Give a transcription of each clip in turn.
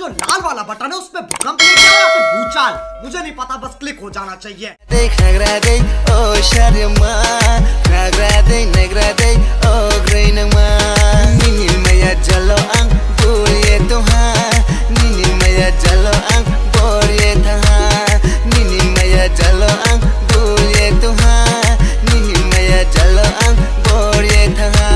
जो लाल वाला बटन है उसमें भूकंप लेके आओ या फिर भूचाल, मुझे नहीं पता, बस क्लिक हो जाना चाहिए। देख नगरादै ओ शर्मा नगरादै नगरादै ओ ग्रैनमा निनिल मया जलो आं बुरिए तुहा निनिल मया जलो आं बुरिए तहा निनिल मया जलो आं बुरिए तुहा निनिल मया जलो आं बुरिए तहा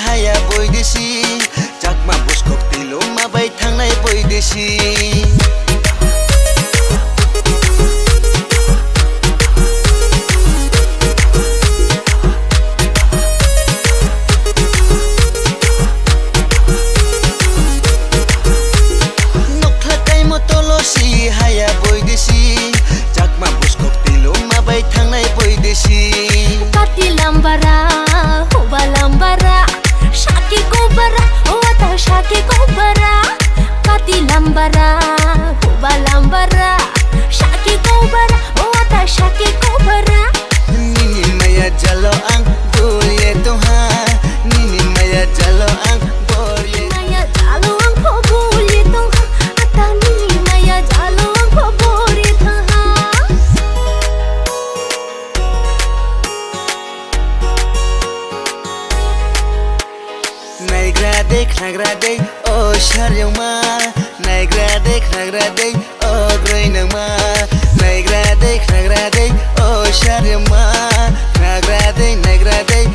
haya boy desi jakma buskok tilo mabai thangnai boy desi nokhlakai motolosi haya boy desi jakma buskok tilo mabai thangnai boy desi kati lambara lambara shaki gobara wata shaki gobara kati lambara huba lambara shaki gobara wata shaki gobara nini maya jalo ang dulye tuha nini maya jalo ang borye maya jalo ang phobulye tuha ata nini maya jalo ang phobulye tuha nagradei o sharyama nagradei o greinama nagradei o sharyama nagradei